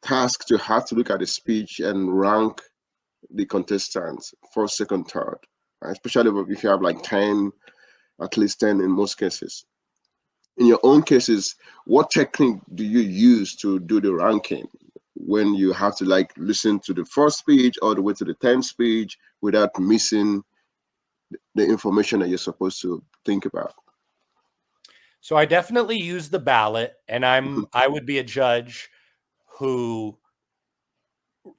task to have to look at the speech and rank the contestants first, second, third, right? Especially if you have like 10, at least 10 in most cases. In your own cases, what technique do you use to do the ranking when you have to like listen to the first speech all the way to the 10th speech without missing the information that you're supposed to think about? So I definitely use the ballot, and I would be a judge who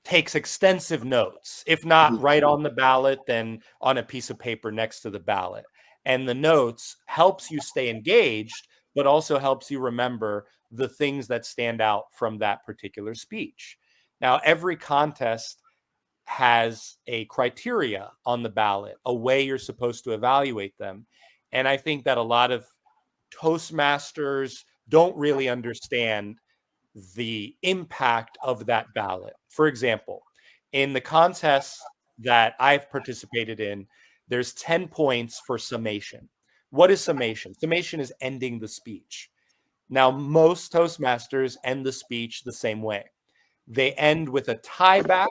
takes extensive notes, if not Mhm. right on the ballot, then on a piece of paper next to the ballot. And the notes helps you stay engaged, but also helps you remember the things that stand out from that particular speech. Now, every contest has a criteria on the ballot, a way you're supposed to evaluate them. And I think that a lot of Toastmasters don't really understand the impact of that ballot. For example, in the contests that I've participated in, there's 10 points for summation. What is summation? Summation is ending the speech. Now, most Toastmasters end the speech the same way. They end with a tieback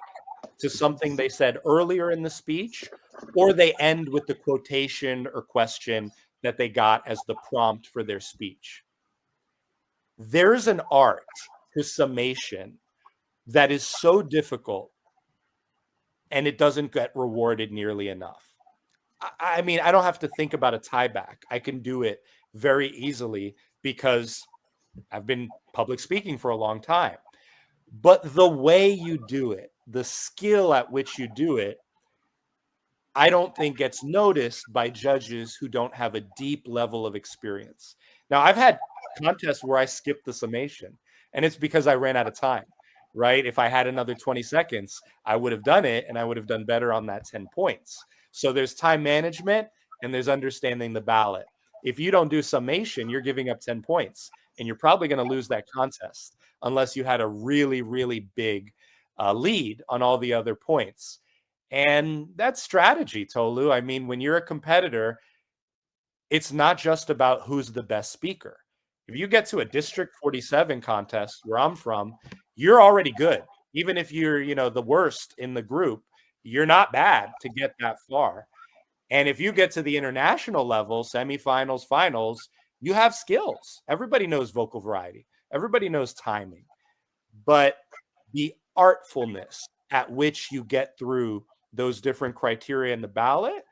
to something they said earlier in the speech, or they end with the quotation or question that they got as the prompt for their speech. There's an art to summation that is so difficult and it doesn't get rewarded nearly enough. I mean, I don't have to think about a tieback. I can do it very easily because I've been public speaking for a long time. But the way you do it, the skill at which you do it, I don't think gets noticed by judges who don't have a deep level of experience. Now, I've had contests where I skipped the summation, and it's because I ran out of time, right? If I had another 20 seconds, I would have done it and I would have done better on that 10 points. So there's time management and there's understanding the ballot. If you don't do summation, you're giving up 10 points and you're probably going to lose that contest unless you had a really, really big lead on all the other points. And that's strategy, Tolu. I mean, when you're a competitor, it's not just about who's the best speaker. If you get to a District 47 contest where I'm from, you're already good. Even if you're, the worst in the group, you're not bad to get that far. And if you get to the international level, semifinals, finals, you have skills. Everybody knows vocal variety. Everybody knows timing. But the artfulness at which you get through those different criteria in the ballot,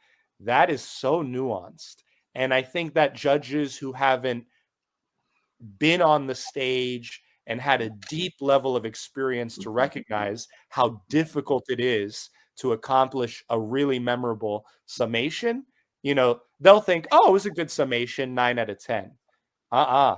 that is so nuanced. And I think that judges who haven't been on the stage and had a deep level of experience to recognize how difficult it is to accomplish a really memorable summation, they'll think, oh, it was a good summation, 9 out of 10. Uh-uh.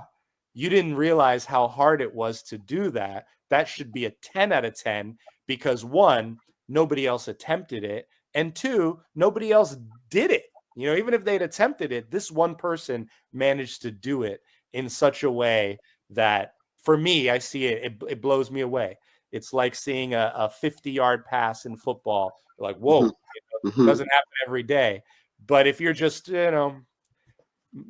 You didn't realize how hard it was to do that. That should be a 10 out of 10 because one, nobody else attempted it. And two, nobody else did it. Even if they'd attempted it, this one person managed to do it in such a way that for me, I see it blows me away. It's like seeing a 50-yard pass in football. You're like, whoa, Mhm. Mhm. doesn't happen every day. But if you're just,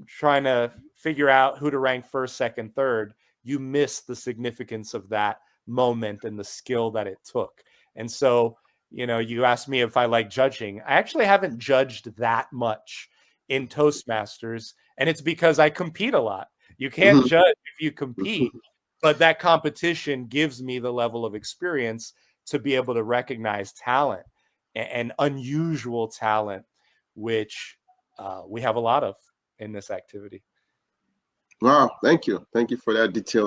trying to figure out who to rank first, second, third, you miss the significance of that moment and the skill that it took. And so, you asked me if I like judging. I actually haven't judged that much in Toastmasters, and it's because I compete a lot. You can't Mhm. judge if you compete, Mhm. but that competition gives me the level of experience to be able to recognize talent and unusual talent, which we have a lot of in this activity. Wow, thank you. Thank you for that detailed